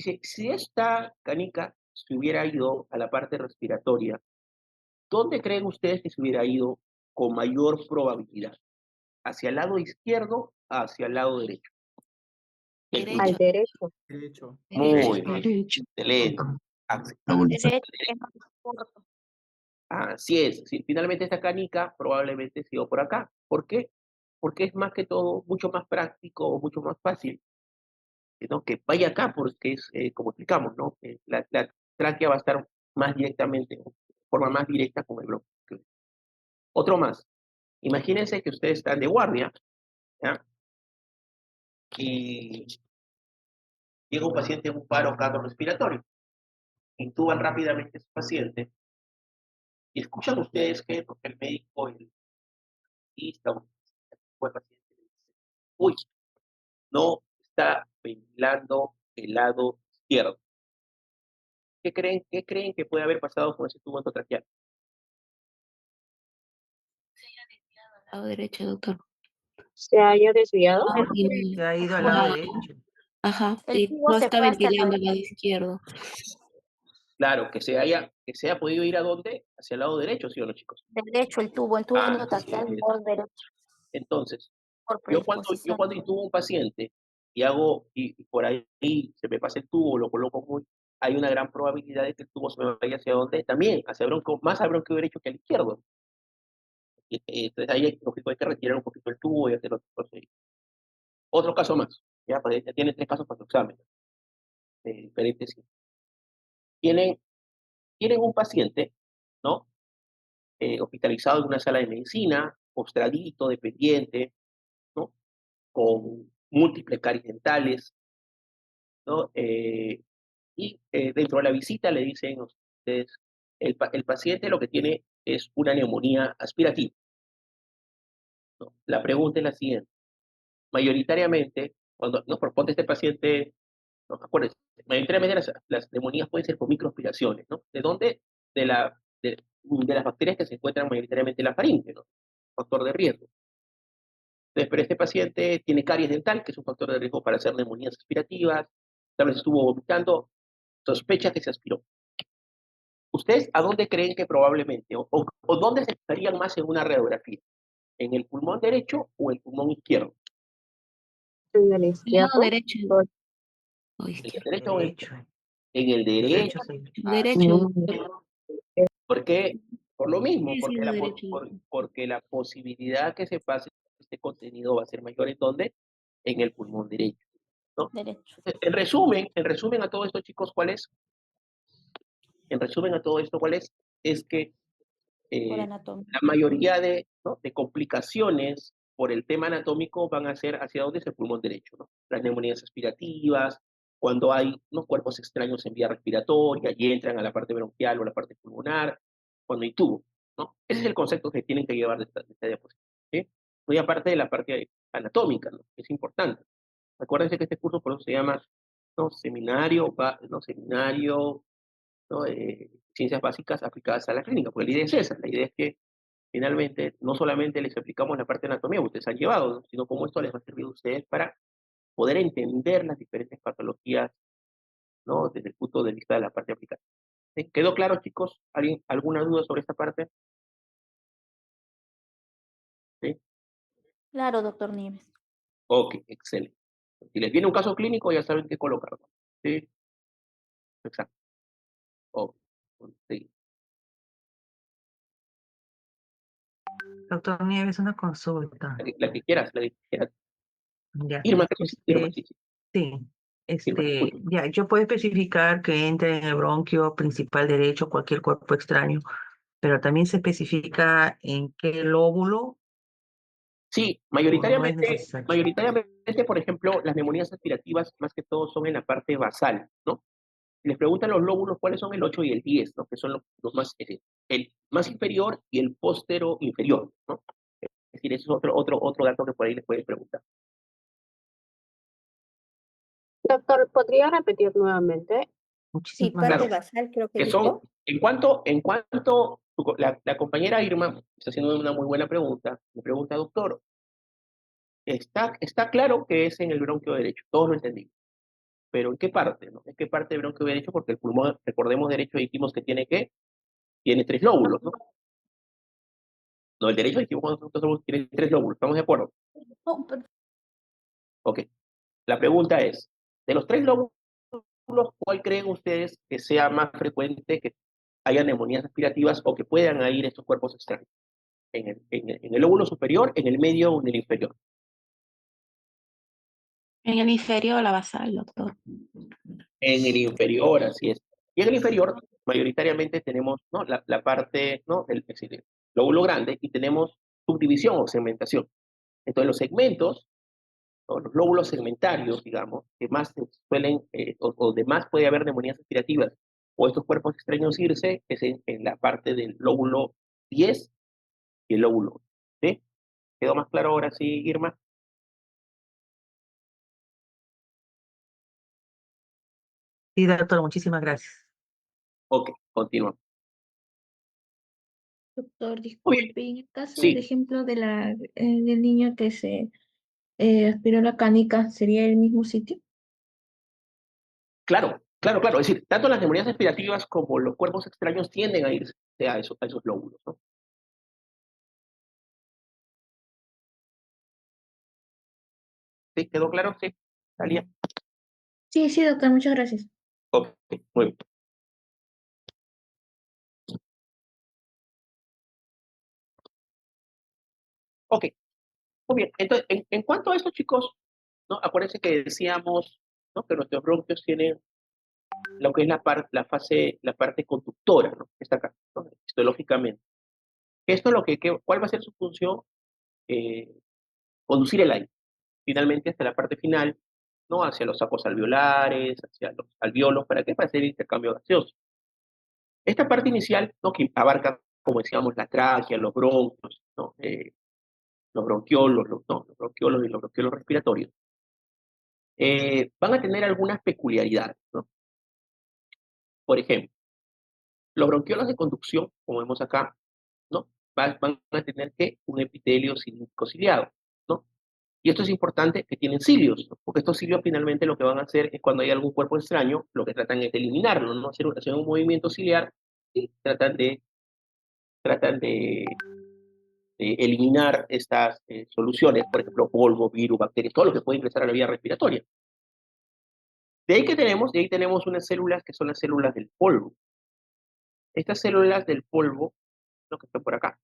Si esta canica se hubiera ido a la parte respiratoria, ¿dónde creen ustedes que se hubiera ido con mayor probabilidad? ¿Hacia el lado izquierdo, hacia el lado derecho? ¿Qué Al escuchan? Derecho, derecho. derecho. Muy Derecho. bien, Derecho. excelente. Axel. Derecho, que es más corto. Así es, sí, finalmente esta canica probablemente se dio por acá. ¿Por qué? Porque es más que todo mucho más práctico o mucho más fácil, ¿no? Que vaya acá, porque es, como explicamos, ¿no? La tráquea va a estar más directamente, de forma más directa con el bronquio. Otro más. Imagínense que ustedes están de guardia, ¿ya? Y llega un paciente en un paro cardiorrespiratorio. Intuban rápidamente a ese paciente y escuchan ustedes que porque el médico, el dentista o el paciente le dice, uy, no está ventilando el lado izquierdo. ¿Qué creen que puede haber pasado con ese tubo endotraqueal? Lado derecho, doctor. ¿Se haya desviado? Ah, Se ha ido al lado ah, derecho. ajá, El y tubo no se está fue hacia el lado ventilando el lado izquierdo. Claro, que se haya podido ir a dónde? Hacia el lado derecho, ¿sí o no, chicos? derecho, el tubo Así endotraqueal, es. lado derecho, Entonces, por yo predisposición. cuando intubo un paciente y por ahí se me pasa el tubo, lo coloco muy, hay una gran probabilidad de que el tubo se me vaya hacia dónde, también, hacia bronco, más al bronquio derecho que al izquierdo. Entonces ahí hay que retirar un poquito el tubo y hacer otro procedimiento. Otro caso más, ya, porque ya tienen 3 casos para su examen, de diferentes. Tienen, tienen un paciente, ¿no? Hospitalizado en una sala de medicina, postradito, dependiente, ¿no? Con múltiples caries dentales, ¿no? Dentro de la visita le dicen a ustedes, el paciente lo que tiene es una neumonía aspirativa, ¿no? La pregunta es la siguiente, mayoritariamente, cuando nos propone este paciente, no, acuérdense, mayoritariamente las neumonías pueden ser por microaspiraciones, ¿no? ¿De dónde? De las bacterias que se encuentran mayoritariamente en la faringe, ¿no? Factor de riesgo. Entonces, pero este paciente tiene caries dental, que es un factor de riesgo para hacer neumonías aspirativas, tal vez estuvo vomitando, sospecha que se aspiró. ¿Ustedes a dónde creen que probablemente, o dónde se estarían más en una radiografía? ¿En el pulmón derecho o el pulmón izquierdo? En el El lado izquierdo. derecho Pues, o ¿En el izquierdo. derecho o en Derecho. el Derecho, derecho? sí. Derecho, no, doctor. ¿Por qué? Por lo mismo, Sí, sí, porque lado derecho, doctor. porque la posibilidad que se pase este contenido va a ser mayor en dónde? En el pulmón derecho, ¿no? Derecho, En resumen a todo esto, chicos, ¿cuál es? En resumen a todo esto, ¿cuál es? Es que por eh, anatomía. la mayoría ¿no? de complicaciones por el tema anatómico van a ser hacia dónde es el pulmón derecho, ¿no? Las neumonías aspirativas, cuando hay unos cuerpos extraños en vía respiratoria y entran a la parte bronquial o a la parte pulmonar, cuando hay tubo, ¿no? Ese es el concepto que tienen que llevar de esta diapositiva, ¿sí? Muy aparte de la parte anatómica, ¿no? Es importante. Acuérdense que este curso por eso se llama, ¿no? Seminario, ¿no? Ciencias básicas aplicadas a la clínica, porque la idea es esa, la idea es que finalmente no solamente les aplicamos la parte de anatomía que ustedes han llevado, ¿no? Sino cómo esto les va a servir a ustedes para poder entender las diferentes patologías, ¿no? Desde el punto de vista de la parte aplicada. ¿Sí? ¿Quedó claro, chicos? ¿Alguna duda sobre esta parte? ¿Sí? Claro, doctor Nieves. Ok, excelente. Si les viene un caso clínico, ya saben qué colocar, ¿no? Sí, exacto. Ok, sí. Doctor Nieves, una consulta. La que quieras, la que quieras. Ya. Irma, creo que sí, Irma, sí, sí. Sí. Irma, te escucho. Ya, yo puedo especificar que entre en el bronquio principal derecho cualquier cuerpo extraño, pero también se especifica en qué lóbulo Sí, o no es necesario. mayoritariamente, por ejemplo, las neumonías aspirativas más que todo son en la parte basal, ¿no? Si les preguntan los lóbulos, ¿cuáles son el 8 y el 10, ¿no? Que son los más, el más inferior y el póstero inferior, ¿no? Es decir, ese es otro dato que por ahí les pueden preguntar. doctor, ¿podría repetir nuevamente? Sí, Muchísimas parte Claro, gracias. basal creo que que son, dijo. en cuanto la compañera Irma está haciendo una muy buena pregunta, me pregunta, doctor, está claro que es en el bronquio derecho, todos lo entendimos. pero ¿en qué parte? ¿No? ¿En qué parte del bronquio derecho? Porque el pulmón, recordemos, derecho dijimos que tiene ¿qué? Tiene 3 lóbulos, ¿no? No, el derecho dijimos nosotros tiene 3 lóbulos, ¿estamos de acuerdo? Oh, perfecto. Ok. La pregunta es, de los 3 lóbulos, ¿cuál creen ustedes que sea más frecuente que haya neumonías aspirativas o que puedan ir estos cuerpos extraños? ¿En el lóbulo superior, en el medio o en el inferior? En el inferior, la basal, doctor. En el inferior, así es. Y en el inferior, mayoritariamente tenemos, ¿no? la parte, ¿no? Es decir, el lóbulo grande, y tenemos subdivisión o segmentación. Entonces, los segmentos, o los lóbulos segmentarios, digamos, que más se suelen, o de más puede haber neumonías aspirativas, o estos cuerpos extraños irse, es en la parte del lóbulo 10 y el lóbulo 11. ¿Sí? ¿Quedó más claro ahora sí, Irma? Sí, doctor, muchísimas gracias. Ok, continuamos. Doctor, Muy bien, disculpe, en el caso del sí, ejemplo del niño que se aspiró la canica, ¿sería el mismo sitio? claro, claro, claro. Es decir, tanto las neumonías aspirativas como los cuerpos extraños tienden a irse a esos lóbulos, ¿no? ¿Sí? ¿Quedó claro? Sí. ¿Talía? Sí, sí, doctor, muchas gracias. Ok, muy bien. Ok, muy bien. Entonces, en cuanto a estos chicos, ¿no? Acuérdense que decíamos, ¿no? Que nuestros bronquios tienen lo que es la parte conductora, ¿no? Está acá, ¿no? Histológicamente. Esto es ¿cuál va a ser su función? Eh, Conducir el aire, finalmente hasta la parte final, ¿no? Hacia los sacos alveolares, hacia los alveolos, ¿para qué? Para hacer el intercambio gaseoso. Esta parte inicial, ¿no? Que abarca, como decíamos, la tráquea, los bronquios, ¿no? Los bronquiolos, ¿no? Los bronquiolos y los bronquiolos respiratorios, van a tener algunas peculiaridades, ¿no? Por ejemplo, los bronquiolos de conducción, como vemos acá, ¿no? Van a tener un epitelio cilíndrico ciliado, ¿no? Y esto es importante, que tienen cilios, ¿no? Porque estos cilios finalmente lo que van a hacer es cuando hay algún cuerpo extraño, lo que tratan es de eliminarlo, ¿no? Hacer un movimiento ciliar y tratan de eliminar estas soluciones, por ejemplo, polvo, virus, bacterias, todo lo que puede ingresar a la vía respiratoria. De ahí tenemos unas células que son las células del polvo. Estas células del polvo, ¿no? Que están por acá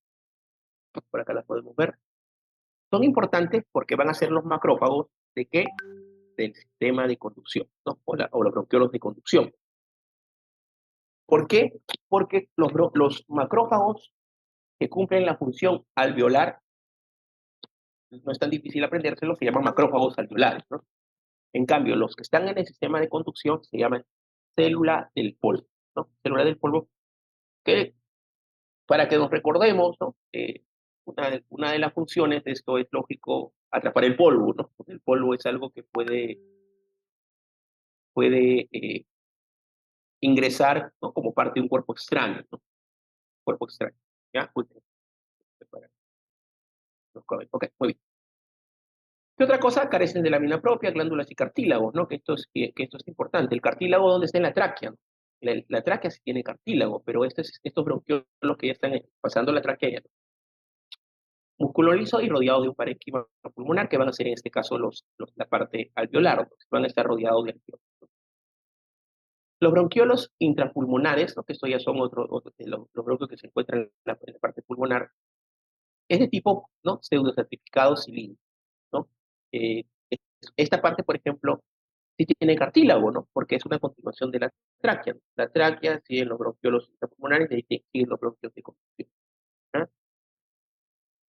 las podemos ver, son importantes porque van a ser los macrófagos ¿de qué? Del sistema de conducción, ¿no? O los bronquiolos de conducción. ¿Por qué? Porque los macrófagos que cumplen la función alveolar, no es tan difícil aprendérselo, se llaman macrófagos alveolares, ¿no? En cambio, los que están en el sistema de conducción se llaman célula del polvo, ¿no? Célula del polvo, que para que nos recordemos, ¿no? Una de las funciones de esto es lógico atrapar el polvo, ¿no? Porque el polvo es algo que puede ingresar, ¿no? Como parte de un cuerpo extraño, ¿no? Cuerpo extraño, ¿ya? Uy, ok, muy bien. ¿Qué otra cosa? Carecen de lámina propia, glándulas y cartílagos, ¿no? Que esto es importante. El cartílago, ¿dónde está? En la tráquea, ¿no? La tráquea sí tiene cartílago, pero estos bronquiolos que ya están pasando la tráquea ya no. Músculo liso y rodeado de un parénquima pulmonar, que van a ser en este caso la parte alveolar, ¿no? Van a estar rodeados de alveolos. Los bronquiolos intrapulmonares, ¿no? Que estos ya son otros de los bronquios que se encuentran en la parte pulmonar, es de tipo, ¿no? Pseudocertificado cilíndrico, ¿no? Eh, Esta parte, por ejemplo, sí tiene cartílago, ¿no? Porque es una continuación de la tráquea, ¿no? La tráquea sigue los bronquiolos intrapulmonares y de ahí siguen los bronquios de conducción, ¿no?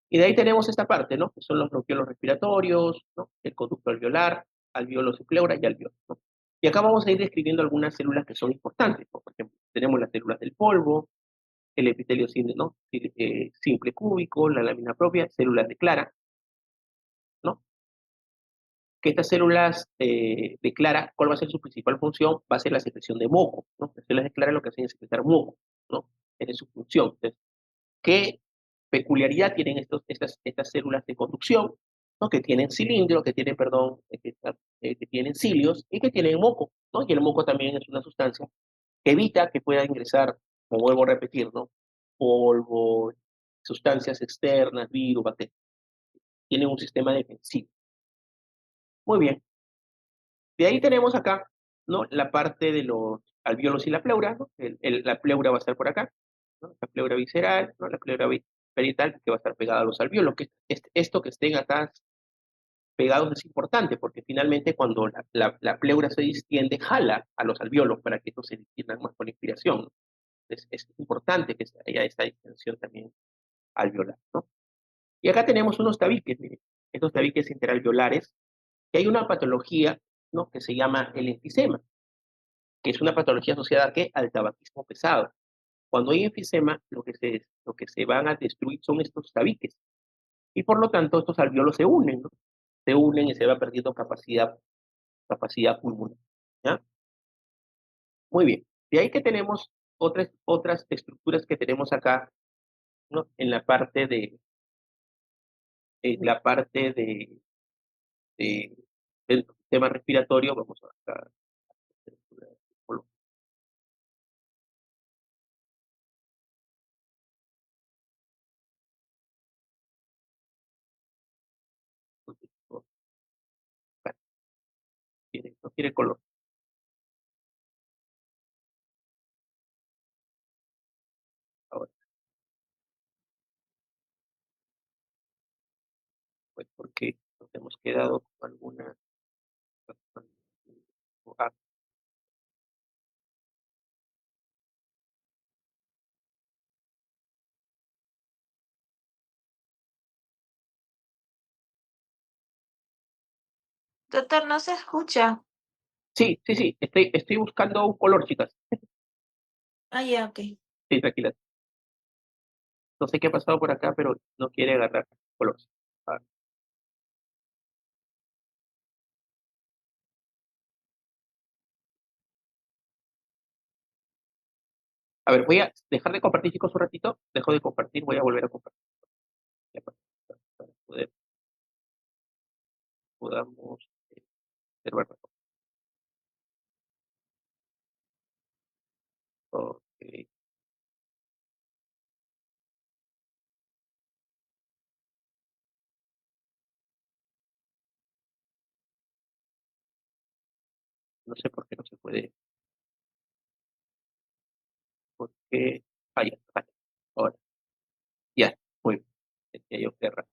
Y de ahí tenemos esta parte, ¿no? Que son los bronquiolos respiratorios, ¿no? El conducto alveolar, alveolos y pleura y alveolos, ¿no? Y acá vamos a ir describiendo algunas células que son importantes, ¿no? Por ejemplo, tenemos las células del polvo, el epitelio simple, ¿no? Simple cúbico, la lámina propia, células de clara, ¿no? Que estas células de clara, ¿cuál va a ser su principal función? Va a ser la secreción de moco, ¿no? Las células de clara lo que hacen es secretar moco, ¿no? Esa es su función. Entonces, ¿qué peculiaridad tienen estas células de conducción? ¿no? Que tienen cilindro, que tienen, perdón, que tienen cilios y que tienen moco, ¿no? Y el moco también es una sustancia que evita que pueda ingresar, como vuelvo a repetir, ¿no? Polvo, sustancias externas, virus, bacterias. Tienen un sistema defensivo. Muy bien. De ahí tenemos acá, ¿no? La parte de los alvéolos y la pleura, ¿no? La pleura va a estar por acá, ¿no? La pleura visceral, ¿no? La pleura parietal que va a estar pegada a los alvéolos. Esto que estén acá pegados es importante porque finalmente cuando la pleura se distiende, jala a los alvéolos para que estos se distiendan más con la inspiración, ¿no? Es importante que haya esta distensión también alveolar, ¿no? Y acá tenemos unos tabiques, miren, estos tabiques interalveolares, que hay una patología, ¿no? Que se llama el enfisema, que es una patología asociada ¿a qué? Al tabaquismo pesado. Cuando hay enfisema, lo que se van a destruir son estos tabiques, y por lo tanto estos alvéolos se unen, ¿no? Se unen y se va perdiendo capacidad pulmonar, ¿ya? Muy bien. De ahí que tenemos otras estructuras que tenemos acá, ¿no? En la parte de del sistema respiratorio, vamos a acá, no quiere color, ahora, pues porque nos hemos quedado con alguna. Ah, Doctor, no se escucha. sí, sí, sí, estoy buscando un color, chicas. Ah, ya, ok. Sí, tranquila. No sé qué ha pasado por acá, pero no quiere agarrar color. Ah, a ver, voy a dejar de compartir, chicos, un ratito. Dejo de compartir, voy a volver a compartir. Ya, para poder, podamos observar mejor. Ok. No sé por qué no se puede. Porque. Ah, ya, vale. Ahora, ya, muy bien. Decía yo qué raro.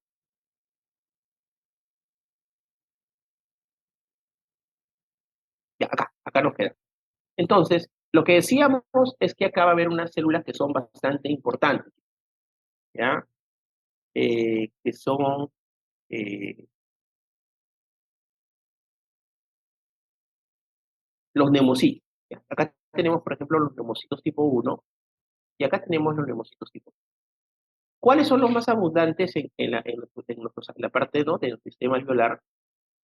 Ya, acá nos queda. Entonces, lo que decíamos es que acá va a haber unas células que son bastante importantes, ¿ya? Que son eh, los neumocitos. ¿Ya? Acá tenemos, por ejemplo, los neumocitos tipo 1 y acá tenemos los neumocitos tipo 2. ¿Cuáles son los más abundantes en la parte 2 del sistema alveolar?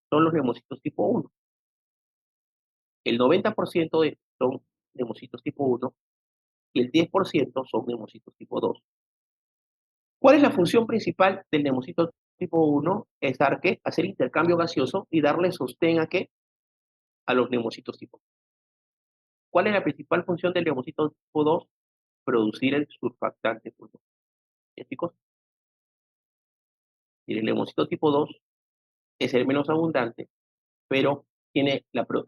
Son los neumocitos tipo 1. El 90% son neumocitos tipo 1 y el 10% son neumocitos tipo 2. ¿Cuál es la función principal del neumocito tipo 1? Es dar ¿qué? Hacer intercambio gaseoso y darle sostén a ¿qué? A los neumocitos tipo 2. ¿Cuál es la principal función del neumocito tipo 2? Producir el surfactante pulmonar. ¿Ya, chicos? Y el neumocito tipo 2 es el menos abundante, pero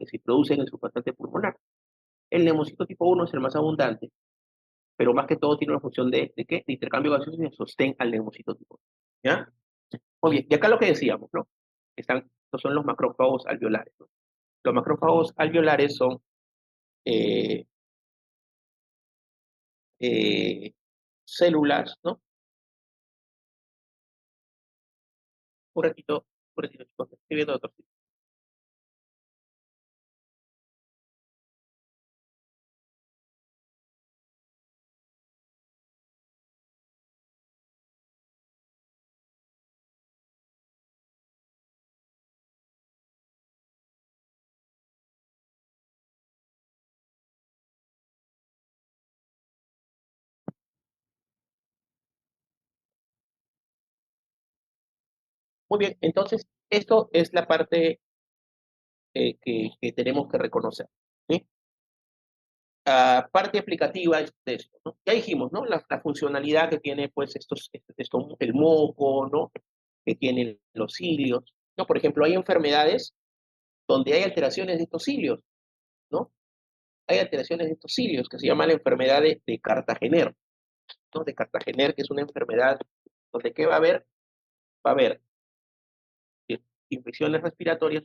se produce en el surfactante pulmonar. El neumocito tipo 1 es el más abundante, pero más que todo tiene una función ¿de qué? De intercambio gaseoso y de sostén al neumocito tipo 2. ¿Ya? Muy bien, y acá lo que decíamos, ¿no? Estos son los macrófagos alveolares, ¿no? Los macrófagos alveolares son eh, células, ¿no? Un ratito, chicos, estoy viendo otro. Muy bien, entonces esto es la parte que tenemos que reconocer, ¿sí? Parte aplicativa de esto, ¿no? Ya dijimos, ¿no? La funcionalidad que tiene, pues, el moco, ¿no? Que tienen los cilios, ¿no? Por ejemplo, hay enfermedades donde hay alteraciones de estos cilios, ¿no? Hay alteraciones de estos cilios que se llama la enfermedad de Cartagener, ¿no? De Cartagener, que es una enfermedad donde ¿qué va a haber? Va a haber infecciones respiratorias.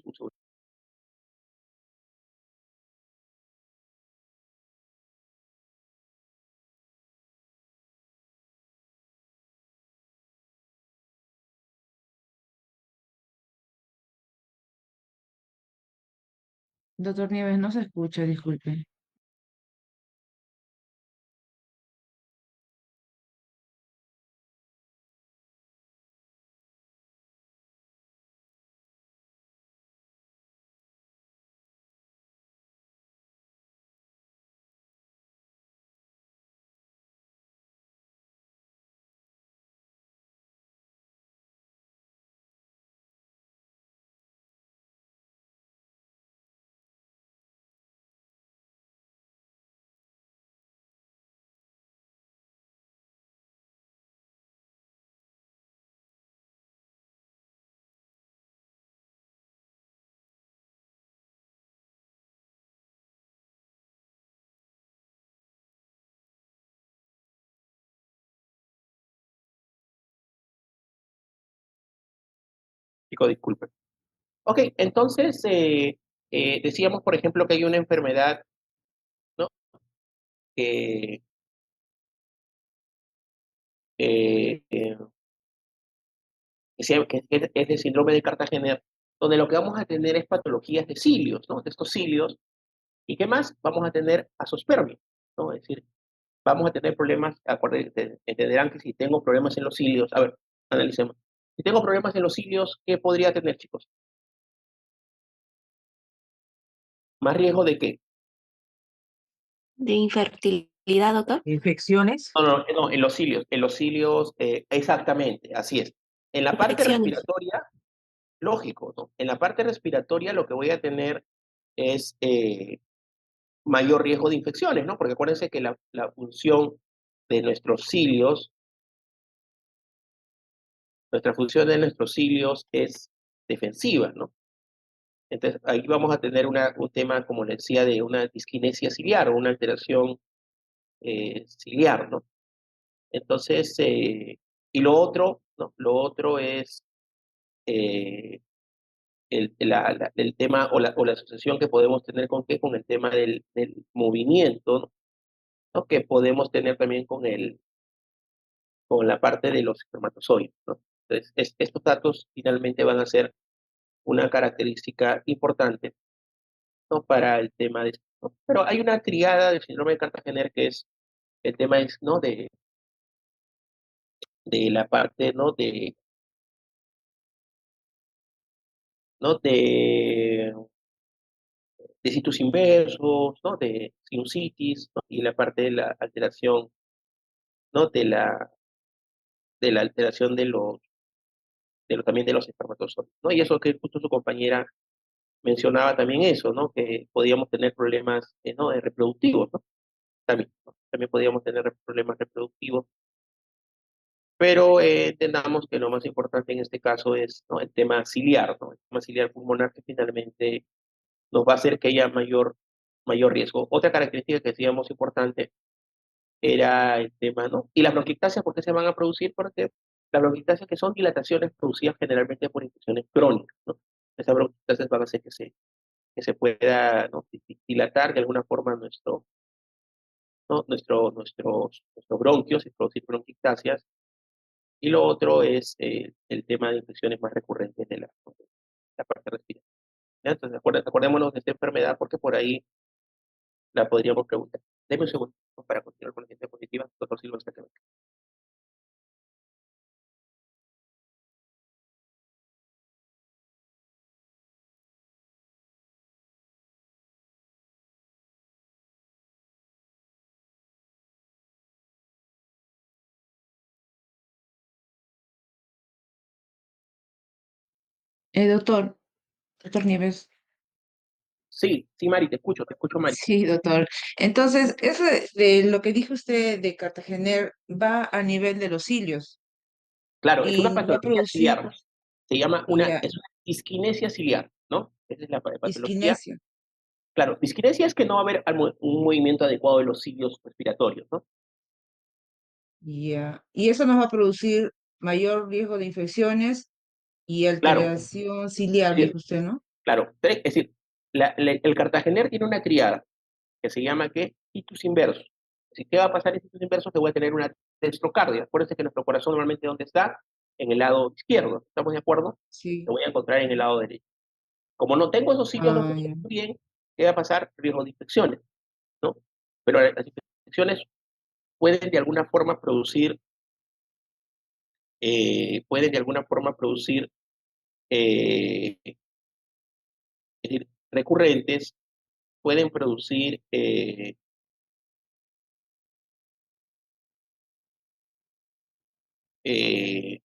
Doctor Nieves, no se escucha, disculpe. Chico, disculpe. Ok, entonces decíamos, por ejemplo, que hay una enfermedad, ¿no? Que, eh, eh, que es de síndrome de Cartagener, donde lo que vamos a tener es patologías de cilios, ¿no? De estos cilios. ¿Y qué más? Vamos a tener azoospermia, ¿no? Es decir, vamos a tener problemas, entenderán que si tengo problemas en los cilios, a ver, analicemos. Si tengo problemas en los cilios, ¿qué podría tener, chicos? ¿Más riesgo de qué? De infertilidad, doctor. Infecciones. No, en los cilios, exactamente, así es. En la parte Infecciones. respiratoria, lógico, ¿no? En la parte respiratoria lo que voy a tener es mayor riesgo de infecciones, ¿no? Porque acuérdense que la función de nuestros cilios, nuestra función de nuestros cilios es defensiva, ¿no? Entonces ahí vamos a tener un tema, como les decía, de una disquinesia ciliar o una alteración ciliar, ¿no? Entonces, y lo otro, ¿no? Lo otro es eh, el tema o la asociación que podemos tener con qué, con el tema del movimiento, ¿no? Que podemos tener también con la parte de los espermatozoides, ¿no? Entonces, estos datos finalmente van a ser una característica importante, ¿no? Para el tema de... ¿no? Pero hay una triada del síndrome de Cartagener que es el tema es, ¿no? De la parte, ¿no? ¿No? De situs inversos, ¿no? De sinusitis, ¿no? Y la parte de la alteración, ¿no? De la alteración también de los espermatozoides, ¿no? Y eso que justo su compañera mencionaba también eso, ¿no? Que podíamos tener problemas, ¿no? Reproductivos, ¿no? También, ¿no? También podíamos tener problemas reproductivos, pero entendamos que lo más importante en este caso es, ¿no? El tema ciliar, ¿no? El tema ciliar pulmonar que finalmente nos va a hacer que haya mayor riesgo. Otra característica que decíamos importante era el tema, ¿no? Y las bronquiectasias, ¿por qué se van a producir? Porque las bronquiectasias que son dilataciones producidas generalmente por infecciones crónicas, ¿no? Esas bronquiectasias van a hacer que se pueda, ¿no? Dilatar de alguna forma ¿no? Nuestros bronquios y producir bronquiectasias. Y lo otro es el tema de infecciones más recurrentes de la parte respiratoria. ¿Ya? Entonces, acordémonos de esta enfermedad porque por ahí la podríamos preguntar. Deme un segundo, ¿no? Para continuar con la ciencia positiva. Doctor Silva, hasta que Doctor Nieves. Sí, sí, Mari, te escucho, Mari. Sí, doctor. Entonces, eso de lo que dijo usted de Cartagener va a nivel de los cilios Claro, es una y va a patología producir ciliar. Se llama ya, es una disquinesia ciliar, ¿no? Esa es la patología. disquinesia. Claro, disquinesia es que no va a haber un movimiento adecuado de los cilios respiratorios, ¿no? Ya. Y eso nos va a producir mayor riesgo de infecciones y Claro, alteración ciliar, sí, dijo usted, ¿no? claro. Es decir, el Cartagener tiene una triada que se llama ¿qué? Hitus inverso. Si ¿qué va a pasar en hitus inverso? Que voy a tener una dextrocardia. Acuérdense que nuestro corazón normalmente ¿dónde está? En el lado izquierdo. ¿Estamos de acuerdo? Sí. Lo voy a encontrar en el lado derecho. Como no tengo esos cilios, no Ah, ya. funcionan bien, ¿qué va a pasar? Riesgo de infecciones, ¿no? Pero las infecciones pueden de alguna forma producir, pueden de alguna forma producir, es decir, recurrentes, pueden producir eh,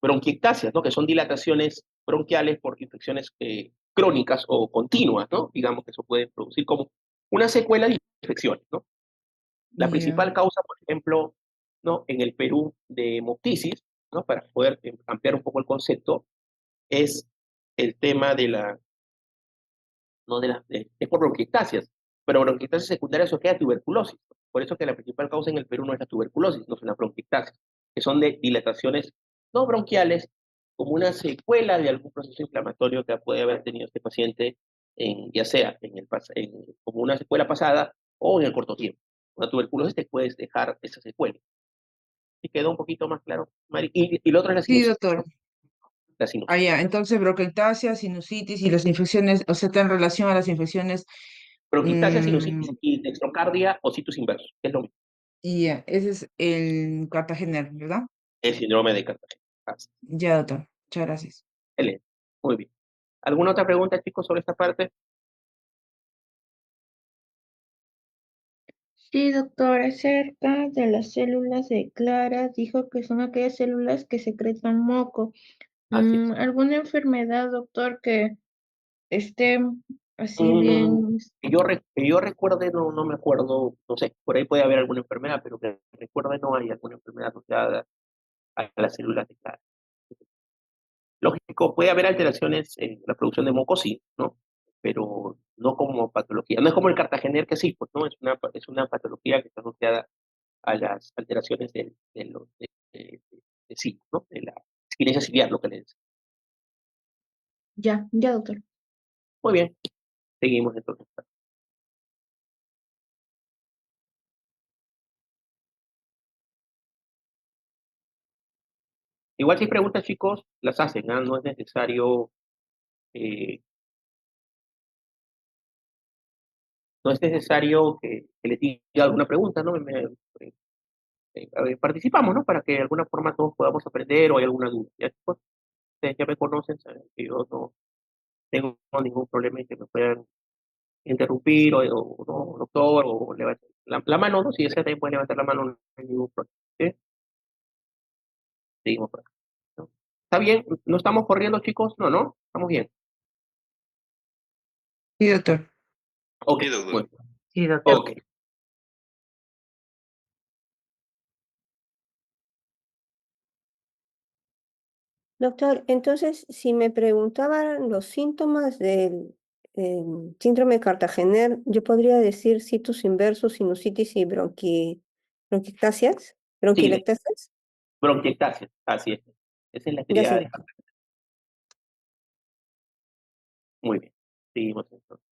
bronquiectasias, ¿no? Que son dilataciones bronquiales por infecciones crónicas o continuas, ¿no? Digamos que eso puede producir como una secuela de infecciones, ¿no? La Ya. principal causa, por ejemplo, ¿no? En el Perú de hemoptisis, ¿no? Para poder ampliar un poco el concepto, es el tema de la, no de las, es por bronquiectasias, pero bronquiectasias secundarias asociadas a tuberculosis. Por eso que la principal causa en el Perú no es la tuberculosis, no son las bronquiectasias, que son de dilataciones no bronquiales, como una secuela de algún proceso inflamatorio que puede haber tenido este paciente, ya sea como una secuela pasada o en el corto tiempo. Una tuberculosis te puedes dejar esa secuela. Y quedó un poquito más claro, Mari. Y lo otro es la Sí, sinusitis, doctor. ¿no? La Ah, sinusitis. ya. Entonces, bronquiectasia, sinusitis y las infecciones, o sea, está en relación a las infecciones. Bronquiectasia, mm, sinusitis y dextrocardia o situs inverso, que es lo mismo. y ya, ese es el Cartagener, ¿verdad? El síndrome de Cartagena. Así. Ya, doctor. Muchas gracias. Excelente. Muy bien. ¿Alguna otra pregunta, chicos, sobre esta parte? Sí, doctor, acerca de las células de Clara, dijo que son aquellas células que secretan moco. Así es. ¿Alguna enfermedad, doctor, que esté así Mm, bien? que yo recuerde, no me acuerdo, no sé, por ahí puede haber alguna enfermedad, pero que recuerde no hay alguna enfermedad asociada a las células de Clara. Lógico, puede haber alteraciones en la producción de moco, sí, ¿no? Pero no como patología. No es como el Cartagener, que sí, pues, ¿no? Es una patología que está asociada a las alteraciones de sí, ¿no? De la disquinesia ciliar, lo que le decía. Ya, ya, doctor. Muy bien, seguimos entonces. Igual si hay preguntas, chicos, las hacen, ¿ah? No es necesario, eh, no es necesario que le diga alguna pregunta, ¿no? A ver, participamos, ¿no? Para que de alguna forma todos podamos aprender o hay alguna duda. Ya, chicos, ustedes ya me conocen, saben que yo no tengo ningún problema en que me puedan interrumpir o no, doctor, o levantar la mano, ¿no? Si desea también puede levantar la mano, no hay ningún problema. ¿Sí? Seguimos por acá, ¿no? ¿Está bien? ¿No estamos corriendo, chicos? No, ¿no? Estamos bien. Sí, doctor. Ok, Sí, doctor. bueno, Sí, doctor. ok. Doctor, entonces, si me preguntaban los síntomas del síndrome de Cartagener, yo podría decir situs inversus, sinusitis y bronquiectasias, Sí, bronquiectasias. bronquiectasia, así es. Esa es la Ya triada sí, de doctor. Muy bien. Seguimos entonces.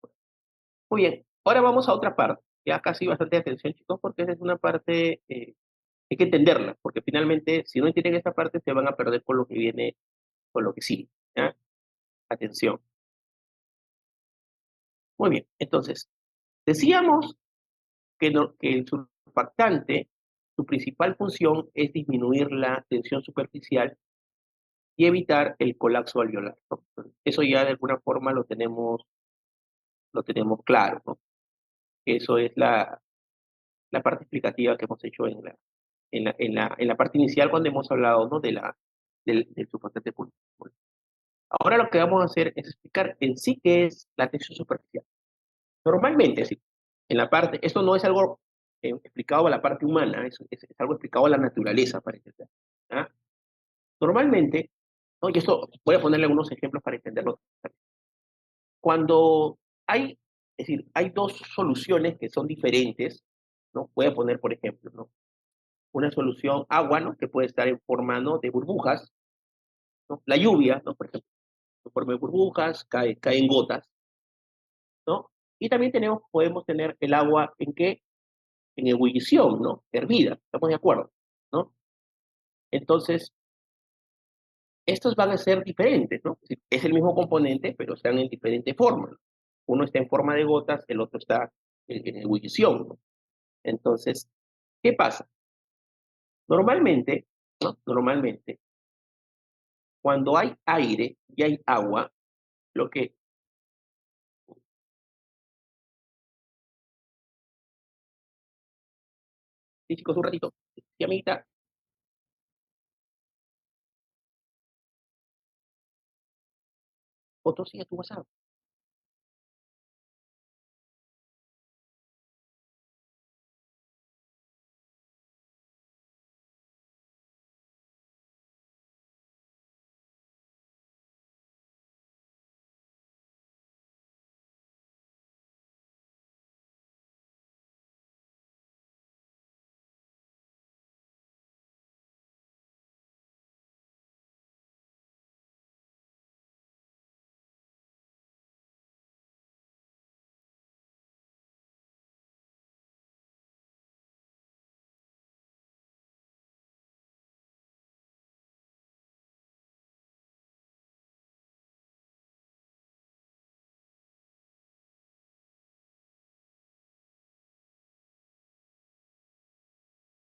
Muy bien. Ahora vamos a otra parte. Ya casi bastante atención, chicos, porque esa es una parte, hay que entenderla, porque finalmente, si no entienden esta parte, se van a perder con lo que viene, con lo que sigue. ¿Ya? Atención. Muy bien. Entonces, decíamos que el surfactante, su principal función es disminuir la tensión superficial y evitar el colapso alveolar, ¿no? Eso ya de alguna forma lo tenemos claro, ¿no? Eso es la parte explicativa que hemos hecho en la parte inicial cuando hemos hablado, ¿no? Del surfactante pulmonar. Ahora lo que vamos a hacer es explicar en sí qué es la tensión superficial. Normalmente, sí, en la parte, esto no es algo explicado a la parte humana, es algo explicado a la naturaleza, para entender. ¿Ah? Normalmente, ¿no? Y esto voy a ponerle algunos ejemplos para entenderlo. Cuando hay, es decir, hay dos soluciones que son diferentes, ¿no? Voy a poner, por ejemplo, ¿no? Una solución agua, ¿no? Que puede estar en forma, ¿no? De burbujas, ¿no? La lluvia, ¿no? Por ejemplo, en forma de burbujas, caen gotas, ¿no? Y también podemos tener el agua en qué, en ebullición, ¿no? Hervida, ¿estamos de acuerdo? ¿No? Entonces, estos van a ser diferentes, ¿no? Es el mismo componente, pero están en diferentes formas. Uno está en forma de gotas, el otro está en ebullición, ¿no? Entonces, ¿qué pasa? Normalmente, ¿no? Normalmente, cuando hay aire y hay agua, lo que... Sí, chicos, un ratito. Sí, amiguita. Otro sí a tu WhatsApp.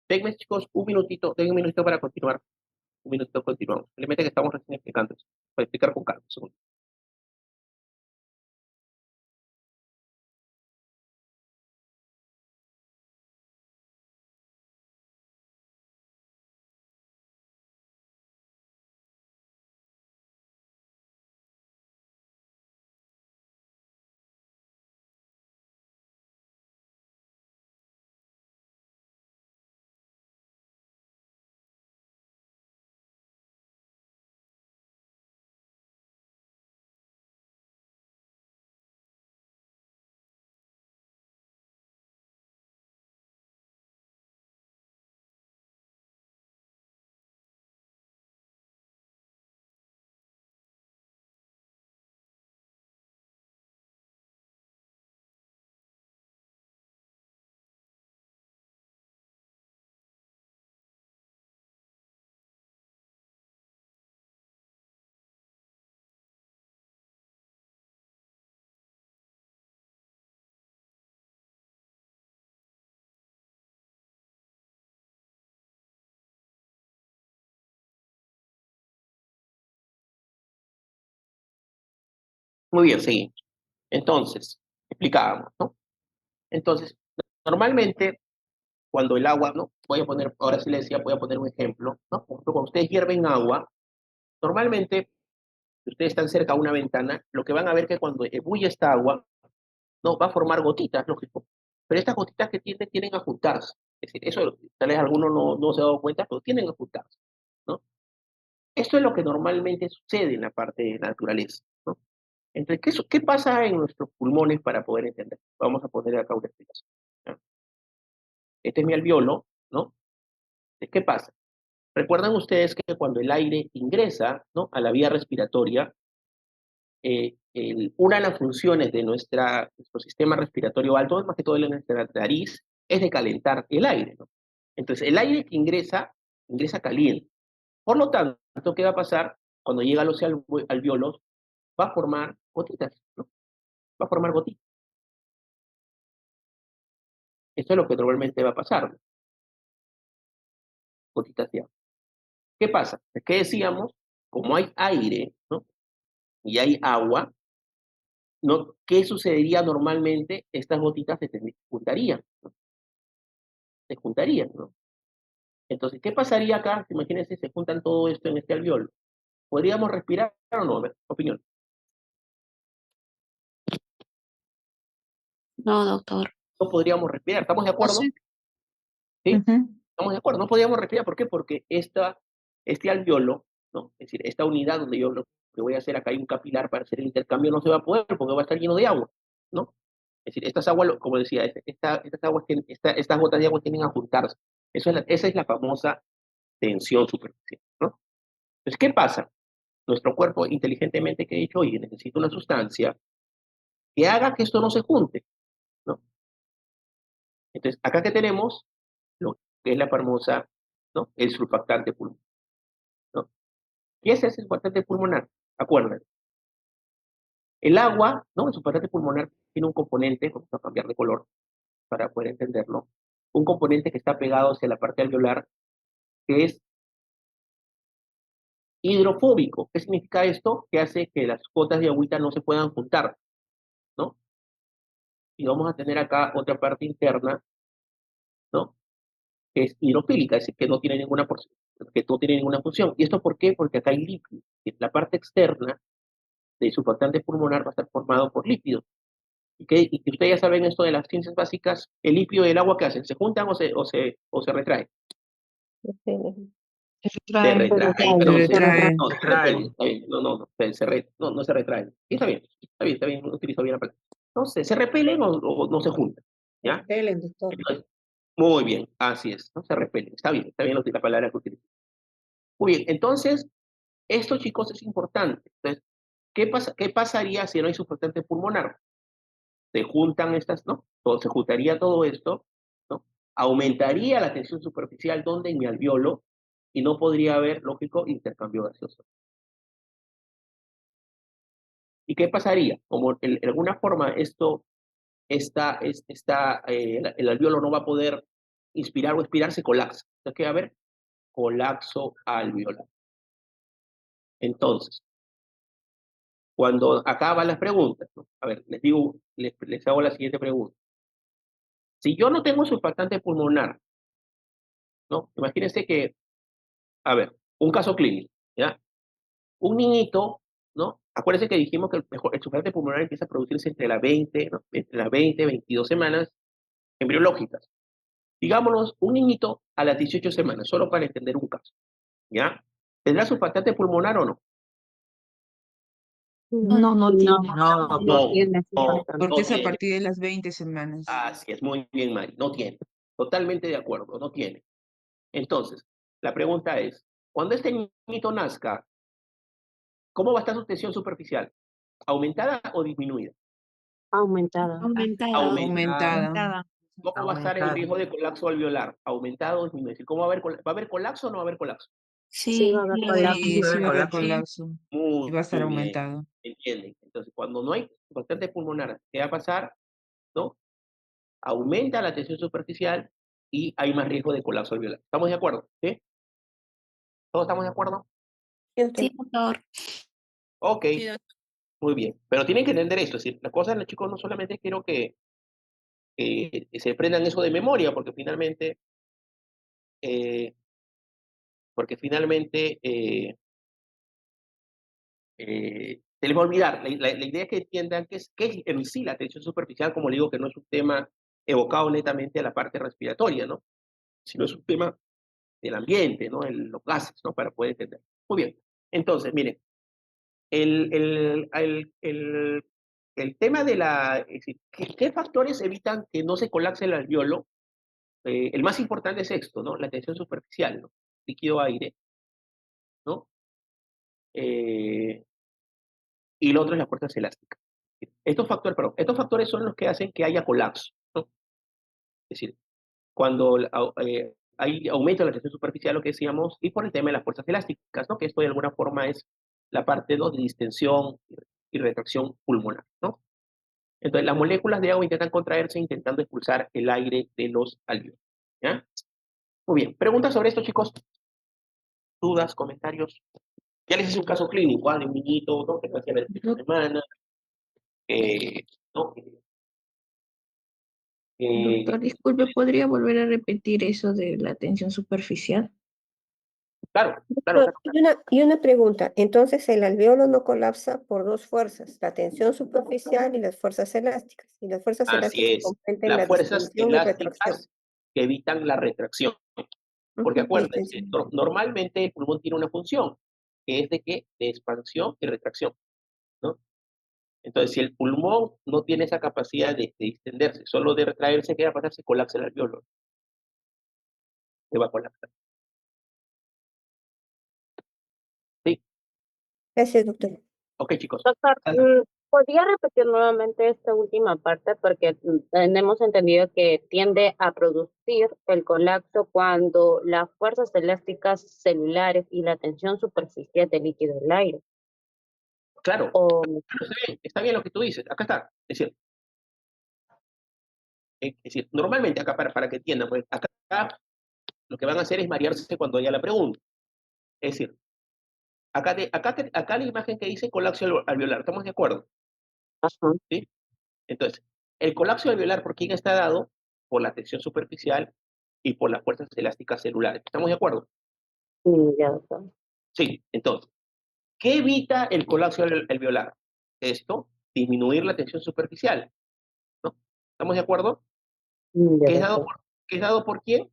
Denme, chicos, denme un minutito para continuar. Un minutito, continuamos. Simplemente que estamos recién explicando eso. Para explicar con calma. Un segundo. Muy bien, seguimos. Entonces, explicábamos, ¿no? Entonces, normalmente, cuando el agua, ¿no? Voy a poner, ahora sí le decía, voy a poner un ejemplo, ¿no? Por ejemplo, cuando ustedes hierven agua, normalmente, si ustedes están cerca de una ventana, lo que van a ver que cuando ebulle esta agua, ¿no? Va a formar gotitas, lógico. Pero estas gotitas que tienen a juntarse. Es decir, eso tal vez alguno no se ha dado cuenta, pero tienen a juntarse, ¿no? Esto es lo que normalmente sucede en la parte de la naturaleza, ¿no? Entonces, ¿qué pasa en nuestros pulmones para poder entender? Vamos a poner acá una explicación. ¿Ya? Este es mi alveolo, ¿no? ¿Qué pasa? Recuerdan ustedes que cuando el aire ingresa, ¿no? A la vía respiratoria, una de las funciones de nuestro sistema respiratorio alto, más que todo en nuestra nariz, es de calentar el aire, ¿no? Entonces, el aire que ingresa caliente. Por lo tanto, ¿qué va a pasar? Cuando llega a los alveolos, va a formar gotitas, ¿no? Va a formar gotitas. Esto es lo que normalmente va a pasar, ¿no? Gotitas de agua. ¿Qué pasa? ¿Qué decíamos? Como hay aire, ¿no? Y hay agua, ¿no? ¿Qué sucedería normalmente? Estas gotitas se juntarían, ¿no? Se juntarían, ¿no? Entonces, ¿qué pasaría acá? Imagínense, se juntan todo esto en este alveolo. ¿Podríamos respirar o no? A ver, opinión. No, doctor. No podríamos respirar, ¿estamos de acuerdo? sí. ¿Sí? Ujú. Estamos de acuerdo, no podríamos respirar. ¿Por qué? Porque este alveolo, ¿no? Es decir, esta unidad donde yo lo que voy a hacer acá hay un capilar para hacer el intercambio no se va a poder porque va a estar lleno de agua, ¿no? Es decir, estas aguas, como decía, estas aguas estas gotas de agua tienden a juntarse. Esa es la famosa tensión superficial, ¿no? Entonces, ¿qué pasa? Nuestro cuerpo inteligentemente que ha dicho, oye, necesito una sustancia que haga que esto no se junte, ¿no? Entonces, acá que tenemos lo que es la famosa, ¿no? El surfactante pulmonar, ¿no? ¿Qué es ese surfactante pulmonar? Acuérdense, el agua, ¿no? El surfactante pulmonar tiene un componente, vamos a cambiar de color para poder entenderlo, un componente que está pegado hacia la parte alveolar, que es hidrofóbico. ¿Qué significa esto? Que hace que las gotas de agüita no se puedan juntar, ¿no? Y vamos a tener acá otra parte interna, ¿no? Que es hidrofílica, es decir, que no tiene ninguna función. ¿Y esto por qué? Porque acá hay lípidos. La parte externa de surfactante pulmonar va a estar formado por lípidos. Y que ustedes ya saben esto de las ciencias básicas, el lípido y el agua, ¿qué hacen? ¿Se juntan o se retraen? Se Se traen. retraen, retraen, perdón, se retraen. no, se Retraen. repelen, está bien, no se retraen. Y está bien, no utilizo bien la palabra. No sé, ¿se repelen o no se juntan? ¿Ya? Repelen, doctor. Entonces, muy bien, así es, ¿no? Se repelen, está bien la palabra que utilizo. Muy bien, entonces, esto, chicos, es importante. Entonces, ¿qué pasaría si no hay surfactante pulmonar? Se juntan estas, ¿no? Se juntaría todo esto, ¿no? Aumentaría la tensión superficial donde en mi alveolo y no podría haber, lógico, intercambio gaseoso. ¿Y qué pasaría? Como en alguna forma el alveolo no va a poder inspirar o expirar, se colapsa. Entonces, ¿qué va a haber? Colapso alveolar. Entonces, cuando acaban las preguntas, ¿no? A ver, les hago la siguiente pregunta. Si yo no tengo surfactante pulmonar, ¿no? Imagínense que, a ver, un caso clínico, ¿ya? Un niñito, ¿no? Acuérdense que dijimos que el surfactante pulmonar empieza a producirse entre las 20, ¿no? Entre las 20 22 semanas embriológicas. Digámoslo, un niñito a las 18 semanas, solo para entender un caso, ¿ya? ¿Tendrá surfactante pulmonar o no? No, no No, tiene. No, no doctor. tiene No, surfactante. Porque no es a tiene. partir de las 20 semanas. Así es, muy bien, Mari, no tiene. Totalmente de acuerdo, no tiene. Entonces, la pregunta es, cuando este niñito nazca, ¿cómo va a estar su tensión superficial? ¿Aumentada o disminuida? Aumentada. Aumentada. Aumentada. ¿Cómo va a estar el Aumentado. riesgo de colapso alveolar? ¿Aumentado o disminuido? Es decir, ¿va a haber colapso o no va a haber colapso? Sí, va a Sí, haber sí, colapso. Sí, sí va a haber Colapso. colapso. Y Muy va a estar bien, aumentado. ¿entienden? Entonces, cuando no hay surfactante pulmonar, ¿qué va a pasar? ¿No? Aumenta la tensión superficial y hay más riesgo de colapso alveolar. ¿Estamos de acuerdo? ¿Sí? ¿Todos estamos de acuerdo? Sí, doctor. sí, doctor. Ok, Sí, doctor. muy bien. Pero tienen que entender esto, es decir, la cosa, los chicos, no solamente quiero que se aprendan eso de memoria, eh, se les va a olvidar. La idea es que entiendan que es en sí la tensión superficial, como le digo, que no es un tema evocado netamente a la parte respiratoria, ¿no? Sino es un tema del ambiente, ¿no? Los gases, ¿no? Para poder entender. Muy bien. Entonces, miren, el, el, el, el, el tema es decir, ¿qué factores evitan que no se colapse el alveolo? El más importante es esto, ¿no? La tensión superficial, ¿no? Líquido aire, ¿no? Eh, y lo otro es las fuerzas elásticas. Estos factores son los que hacen que haya colapso, ¿no? Es decir, cuando hay aumento de la tensión superficial, lo que decíamos, y por el tema de las fuerzas elásticas, ¿no? Que esto de alguna forma es la parte, ¿no? De distensión y retracción pulmonar, ¿no? Entonces, las moléculas de agua intentan contraerse intentando expulsar el aire de los alveolos, ¿ya? Muy bien, preguntas sobre esto, chicos, dudas, comentarios. Ya les hice un caso clínico, ¿ah? De un niñito, ¿no? Que nació a las 18 semanas, ¿no? Doctor, disculpe, ¿podría volver a repetir eso de la tensión superficial? Claro, Doctor, y una pregunta. Entonces, el alveolo no colapsa por dos fuerzas, la tensión superficial y las fuerzas elásticas. Y las fuerzas Así elásticas es. comprenden Las la fuerzas distensión y retracción. elásticas que evitan la retracción. Porque Ujú, acuérdense, distensión. normalmente el pulmón tiene una función, que es de qué? De expansión y retracción, ¿no? Entonces, si el pulmón no tiene esa capacidad de distenderse, solo de retraerse, ¿qué va a pasar? Se colapsa el alveolo. Se va a colapsar. Sí, Gracias, doctor. ok, chicos. Doctor, ¿podría repetir nuevamente esta última parte? Porque tenemos entendido que tiende a producir el colapso cuando las fuerzas elásticas celulares y la tensión superficial del líquido del aire. Claro, O, está bien lo que tú dices. Acá está. Es decir, normalmente acá para que entiendan, pues acá lo que van a hacer es marearse cuando haya la pregunta. Es decir, acá la imagen que dice colapso alveolar, ¿estamos de acuerdo? ajá, ¿Sí? Entonces, el colapso alveolar, ¿por quién está dado? Por la tensión superficial y por las fuerzas elásticas celulares. ¿Estamos de acuerdo? ya, doctor. Sí. Entonces, ¿qué evita el colapso alveolar? Esto, disminuir la tensión superficial, ¿no? ¿Estamos de acuerdo? Ya, ¿Qué es dado doctor. por, qué es dado por quién?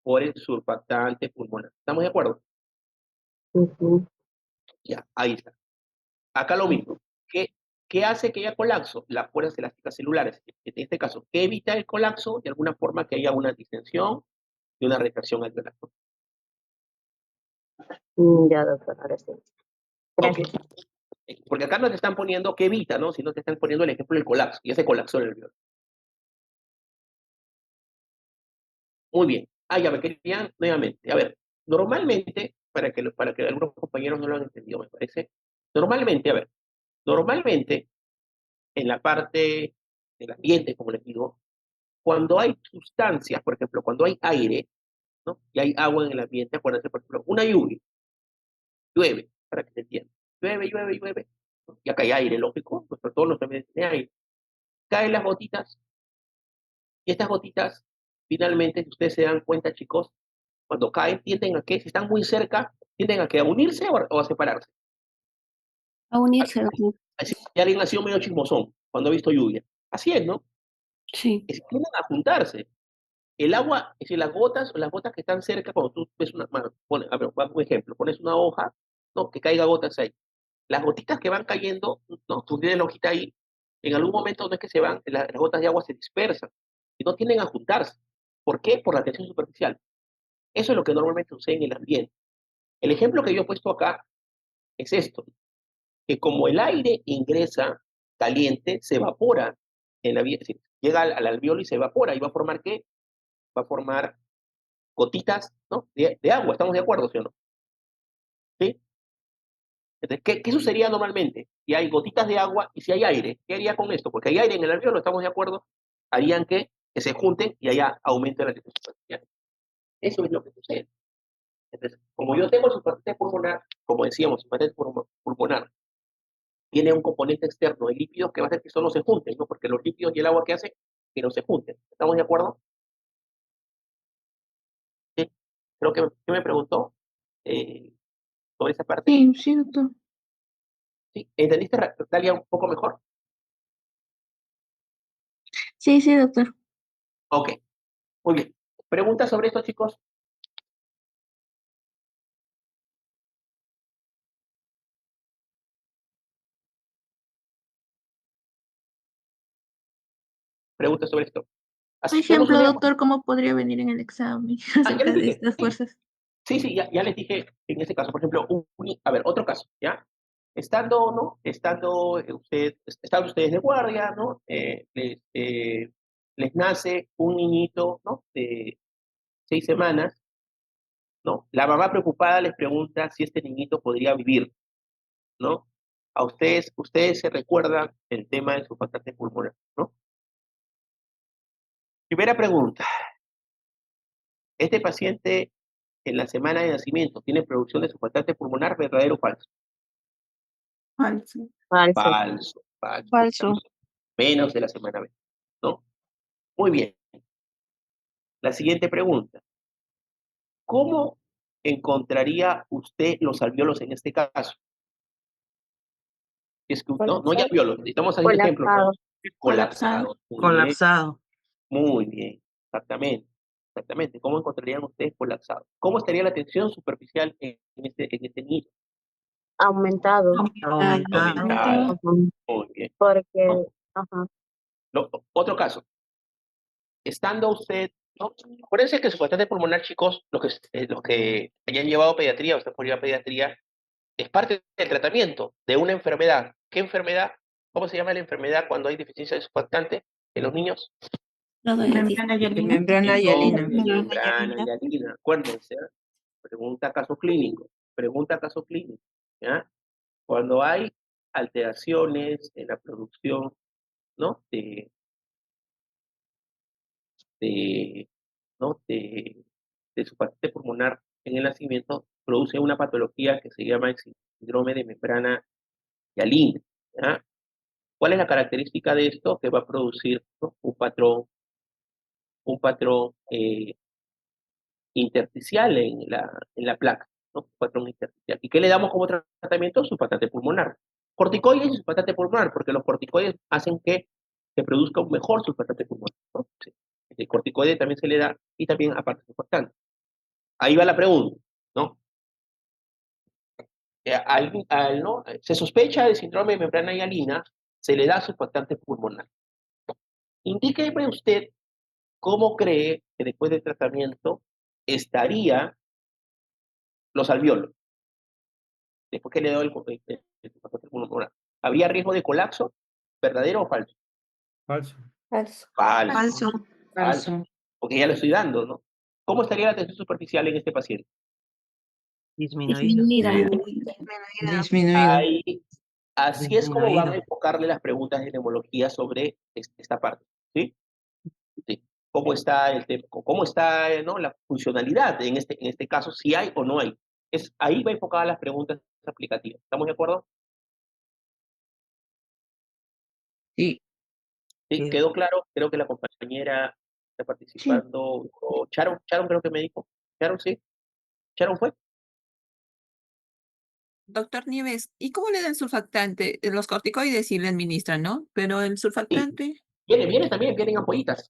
Por el surfactante pulmonar. ¿Estamos de acuerdo? Ujú. Ya, ahí está. Acá lo mismo. ¿Qué hace que haya colapso? Las fuerzas elásticas celulares. En este caso, ¿qué evita el colapso? De alguna forma que haya una distensión y una retracción alveolar. Ya, doctor, ahora sí. Ok. Gracias. Porque acá no te están poniendo qué evita, ¿no? Sino te están poniendo el ejemplo del colapso. Y ese colapso el alveolar. Muy bien. Ya me querían nuevamente. A ver, normalmente, para que algunos compañeros no lo han entendido, me parece. Normalmente, a ver, normalmente en la parte del ambiente, como les digo, cuando hay sustancias, por ejemplo, cuando hay aire, ¿no? Y hay agua en el ambiente, acuérdense, por ejemplo, una lluvia, llueve, para que se entienda. Llueve, llueve, llueve, ¿no? Y acá hay aire, lógico, nuestro todo nuestro ambiente tiene aire. Caen las gotitas, y estas gotitas, finalmente, si ustedes se dan cuenta, chicos, cuando caen, tienden a que, si están muy cerca, tienden a que a unirse o a separarse. A unirse, doctor. Así, alguien ha sido medio chismosón cuando ha visto lluvia. Así es, ¿no? Sí. Tienden a juntarse. El agua, es decir, las gotas que están cerca, cuando tú ves a ver, un ejemplo, pones una hoja, no, que caiga gotas ahí. Las gotitas que van cayendo, no, tú tienes la hojita ahí, en algún momento no es que se van, las gotas de agua se dispersan, y no tienden a juntarse. ¿Por qué? Por la tensión superficial. Eso es lo que normalmente sucede en el ambiente. El ejemplo que yo he puesto acá es esto, que como el aire ingresa caliente, se evapora es decir, llega al alveolo y se evapora, y va a formar ¿qué? Va a formar gotitas, ¿no? de agua, ¿estamos de acuerdo, sí o no? ¿Sí? Entonces, ¿qué sucedería normalmente? Si hay gotitas de agua y si hay aire, ¿qué haría con esto? Porque hay aire en el alveolo, ¿estamos de acuerdo? Harían que se junten y haya aumento de la tensión superficial. Eso es lo que sucede. Entonces, como yo tengo el superficie pulmonar, como decíamos, el superficie pulmonar tiene un componente externo de lípidos que va a hacer que solo se junten, ¿no? Porque los lípidos y el agua que hace que no se junten. ¿Estamos de acuerdo? Sí. Creo que me preguntó eh, sobre esa parte. Sí, sí, doctor. ¿Sí? ¿Entendiste, Dalia, un poco mejor? Sí, sí, doctor. Ok, muy bien. ¿Preguntas sobre esto, chicos? ¿Preguntas sobre esto? Por ejemplo, doctor, ¿cómo podría venir en el examen Ya acerca les de dije. estas fuerzas? Sí, ya les dije en ese caso, por ejemplo, a ver, otro caso, ¿ya? ¿No? Están ustedes de guardia, ¿no? Les nace un niñito, ¿no? De 6 semanas, ¿no? La mamá preocupada les pregunta si este niñito podría vivir, ¿no? A ustedes se recuerdan el tema de su paciente pulmonar, ¿no? Primera pregunta, ¿este paciente en la semana de nacimiento tiene producción de surfactante pulmonar, verdadero o falso? Falso. Falso. Falso, falso. Falso. Menos de la semana 20, ¿no? Muy bien. La siguiente pregunta. ¿Cómo encontraría usted los alvéolos en este caso? Es que no ya alvéolos, estamos haciendo ejemplos, ¿no? Colapsado. Colapsados. Muy bien, Colapsado. muy bien, exactamente. Exactamente. ¿Cómo encontrarían ustedes colapsados? ¿Cómo estaría la tensión superficial en este nicho? Aumentado. Aumentado. Aumentada. Ujú. Muy bien. Porque, ¿No? ajá, Otro caso. Estando usted, ¿no? Acuérdense que su paciente pulmonar, chicos, los que hayan llevado pediatría, usted por ir a pediatría, es parte del tratamiento de una enfermedad. ¿Qué enfermedad? ¿Cómo se llama la enfermedad cuando hay deficiencia de surfactante en los niños? Grado de Membrana hialina. Membrana hialina. Membrana hialina. Acuérdense, ¿eh? Pregunta caso clínico. Pregunta caso clínico. ¿Ya? Cuando hay alteraciones en la producción, ¿no? de, ¿no? de surfactante pulmonar en el nacimiento, produce una patología que se llama el síndrome de membrana hialina. ¿Ya? ¿Cuál es la característica de esto? Que va a producir, ¿no? un patrón intersticial en la placa, ¿no? Un patrón intersticial. ¿Y qué le damos como tratamiento? Surfactante pulmonar. Corticoides y surfactante pulmonar, porque los corticoides hacen que se produzca un mejor surfactante pulmonar, ¿no? Sí. El corticoide también se le da y también aparte surfactante. Ahí va la pregunta, ¿no? ¿No? Se sospecha de síndrome de membrana hialina, se le da surfactante pulmonar. Indíqueme usted cómo cree que después del tratamiento estaría los alvéolos, después que le doy el surfactante pulmonar. ¿Habría riesgo de colapso? ¿Verdadero o falso? Falso. Falso. Falso. Falso. Falso. Porque ya lo estoy dando, ¿no? ¿Cómo estaría la tensión superficial en este paciente? Disminuido. Disminuida. Disminuido. Ahí, así es como van a Disminuido. enfocarle las preguntas de neumología sobre esta parte, ¿sí? Sí. ¿Cómo está cómo está, ¿no? La funcionalidad en este caso, si hay o no hay? Ahí va enfocada las preguntas aplicativas. ¿Estamos de acuerdo? Sí. Sí, Sí. quedó claro. Creo que la compañera está Sí. participando. Sharon creo que me dijo. Sharon, sí. Sharon fue. Doctor Nieves, ¿y cómo le dan surfactante? Los corticoides sí le administran, ¿no? Pero el Sí. surfactante, Viene también, vienen ampollitas.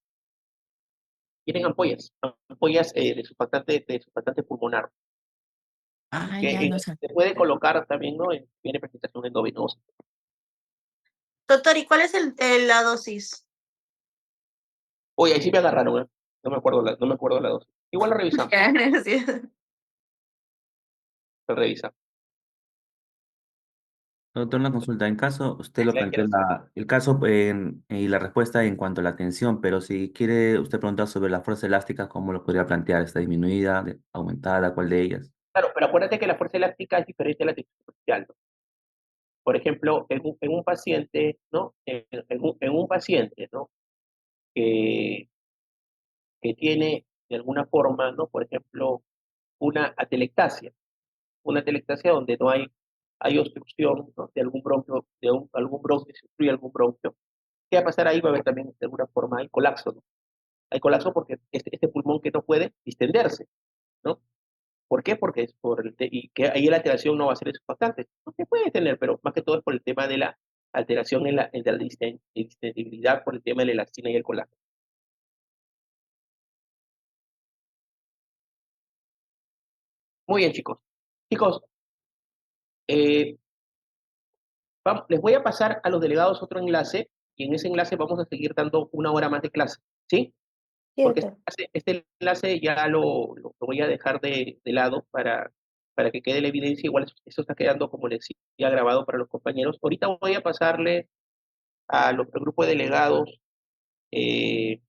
Vienen ampollas de surfactante pulmonar. Que ya no sé. se puede colocar también, ¿no? Viene presentación endovenosa. Doctor, ¿y cuál es la dosis? Oye, ahí sí me agarraron, ¿eh? No me acuerdo la dosis. Igual lo revisamos, Ya, gracias. lo revisamos. Doctor, una consulta. En caso, usted lo La planteó quiero hacer. el caso y la respuesta en cuanto a la tensión, pero si quiere usted preguntar sobre la fuerza elástica, ¿cómo lo podría plantear? ¿Está disminuida, aumentada? ¿Cuál de ellas? Claro, pero acuérdate que la fuerza elástica es diferente a la tensión superficial, ¿no? Por ejemplo, en un paciente, ¿no? En un paciente, ¿no? Que, que tiene de alguna forma, ¿no? Por ejemplo, una atelectasia donde no hay obstrucción, ¿no? De algún bronquio, algún bronquio, se obstruye algún bronquio. ¿Qué va a pasar ahí? Va a haber también, de alguna forma, hay colapso, ¿no? Hay colapso porque este pulmón que no puede distenderse, ¿no? ¿Por qué? Porque es y que ahí la alteración no va a ser surfactante. No se puede tener, pero más que todo es por el tema de la alteración en la distendibilidad por el tema de la elastina y el colágeno. Muy bien, chicos. Chicos, eh, les voy a pasar a los delegados otro enlace y en ese enlace vamos a seguir dando una hora más de clase, ¿sí? Sí, Porque doctor. este enlace ya lo voy a dejar de lado para que quede la evidencia. Igual eso está quedando, como les decía, grabado para los compañeros. Ahorita voy a pasarle al grupo de delegados, eh,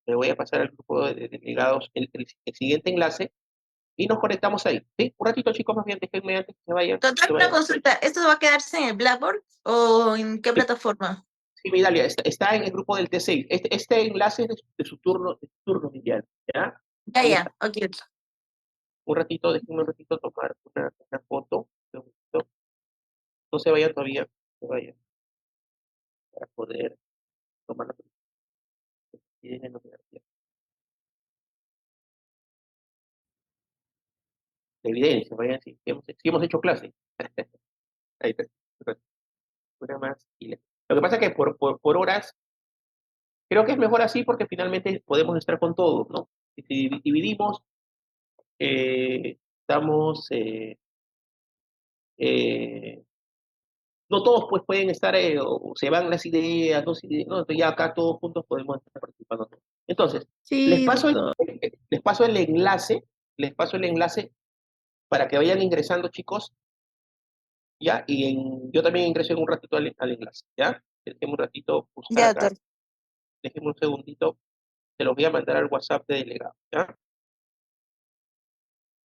le voy a pasar al grupo de delegados el siguiente enlace y nos conectamos ahí, ¿sí? Un ratito, chicos, más bien, déjenme antes que se vayan. Doctor, una consulta. ¿Esto va a quedarse en el Blackboard o en qué Sí, plataforma? sí, mi Dalia, está en el grupo del T6. Este enlace es de su turno, Miguel, ¿ya? Ahí Ya, está. ok. Un ratito, déjenme un ratito tomar una foto. Un segundito. No se vayan todavía, no se vayan, para poder tomar la foto. evidencia, vayan a decir, sí hemos hecho clase. Ahí está. Una más. Lo que pasa es que por horas, creo que es mejor así porque finalmente podemos estar con todos, ¿no? Y si dividimos, estamos, no todos pues pueden estar, o se van las ideas, ¿no? ¿No? Entonces ya acá todos juntos podemos estar participando. Entonces, les Sí, paso doctor. les paso el enlace, les paso el enlace para que vayan ingresando, chicos, ¿ya? Yo también ingreso en un ratito al enlace, ¿ya? Déjenme un ratito buscar Ya, acá, doctor. déjenme un segundito, se los voy a mandar al WhatsApp de delegado, ¿ya?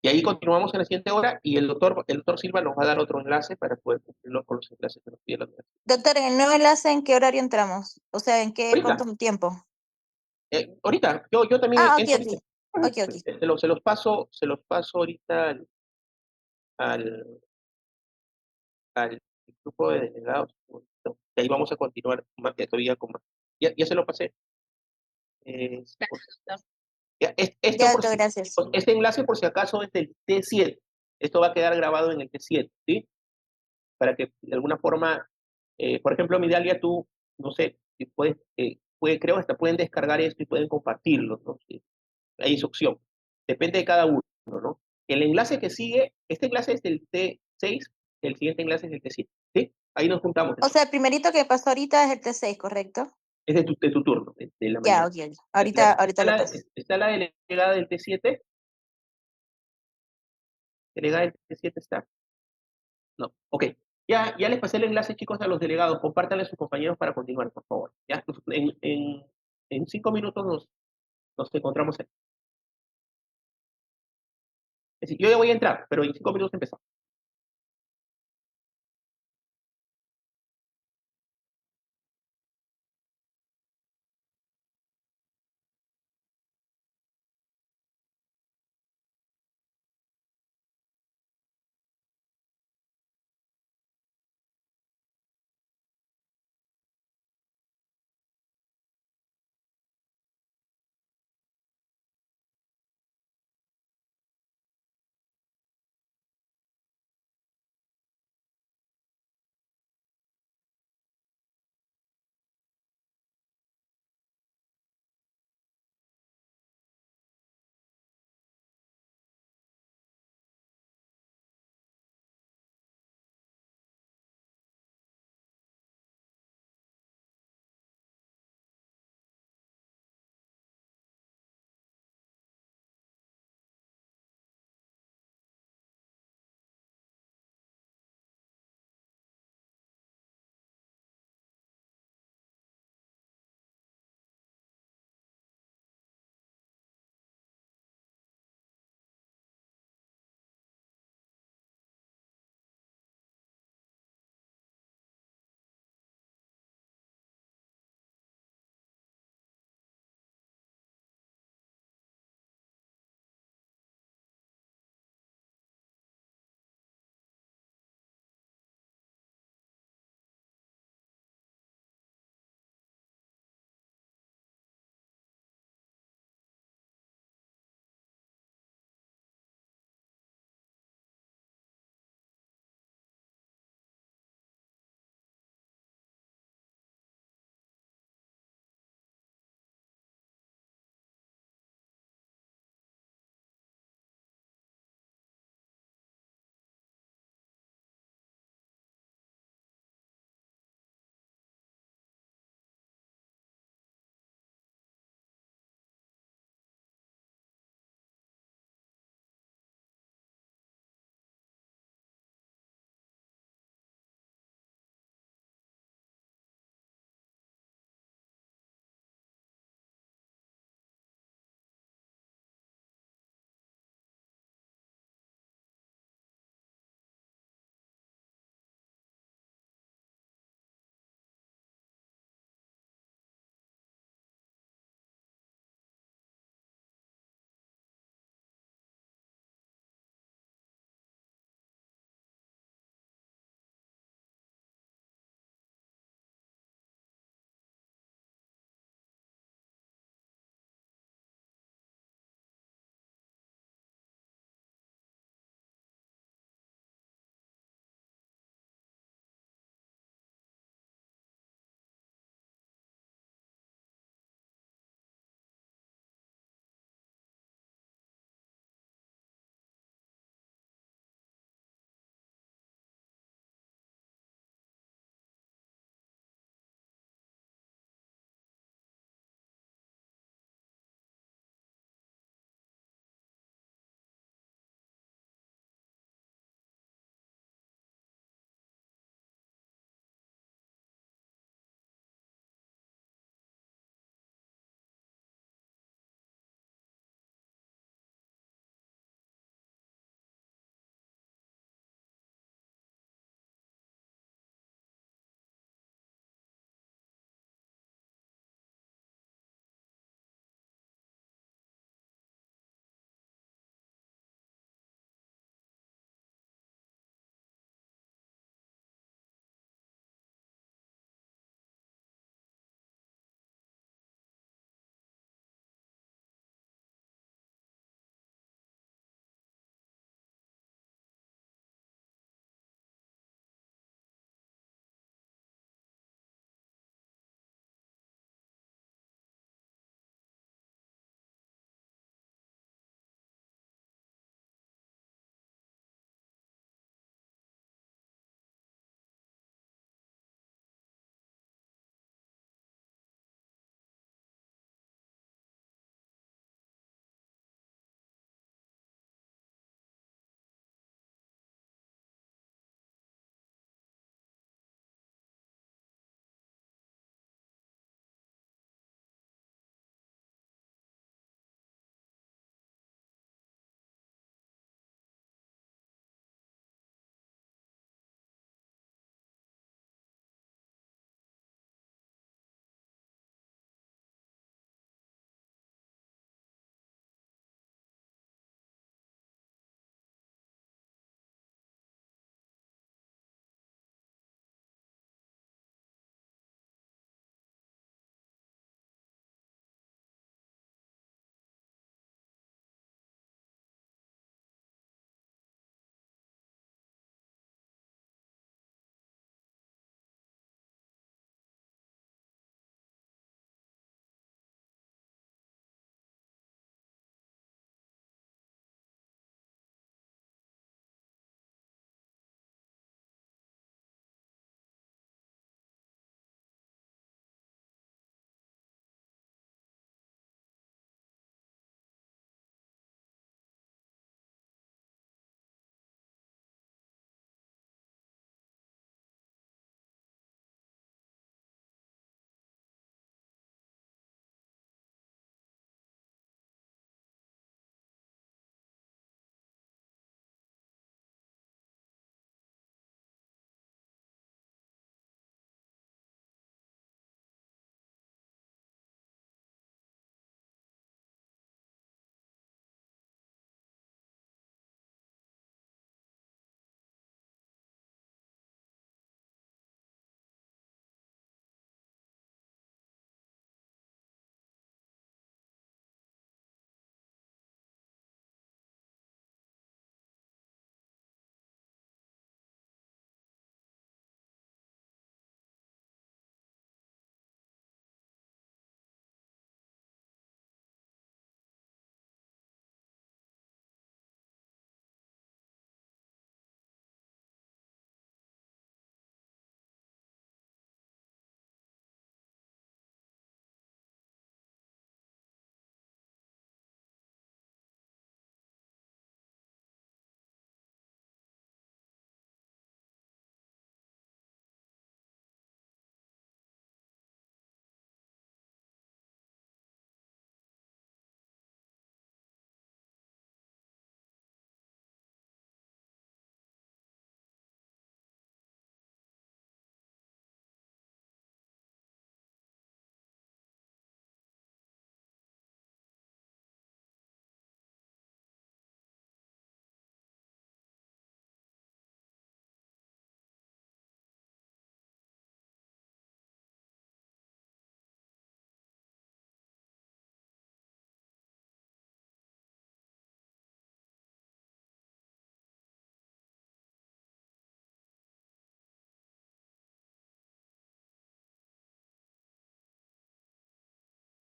Y ahí continuamos en la siguiente hora y el doctor Silva nos va a dar otro enlace para poder cumplirlo con los enlaces que nos pide la universidad. Doctor, en el nuevo enlace, ¿en qué horario entramos? O sea, Ahorita, cuánto tiempo? ahorita, yo también Ah, ok, entro ok. ahorita. Ok, ok. Se los paso ahorita al, al grupo de delegados. ¿No? Y ahí vamos a continuar más que todavía con más. Ya se lo pasé. Esto Ya, por doctor, si, gracias. este enlace por si acaso es del T7. Esto va a quedar grabado en el T7, ¿sí? Para que de alguna forma, por ejemplo, Midalia, tú, no sé, si creo que hasta pueden descargar esto y pueden compartirlo, ¿no? Sí, ahí es opción. Depende de cada uno, ¿no? El enlace que sigue, este enlace es del T6, el siguiente enlace es del T7, ¿sí? Ahí nos juntamos. O sea, el primerito que pasó ahorita es el T6, ¿correcto? Es de tu turno, de la Ya, mañana. ok, ok. Ahorita lo paso. Está la delegada del T7, delegada del T7 está. No, ok. Ya les pasé el enlace, chicos, a los delegados. Compártanle a sus compañeros para continuar, por favor. Ya, en 5 minutos nos encontramos ahí. Es decir, yo ya voy a entrar, pero en 5 minutos empezamos.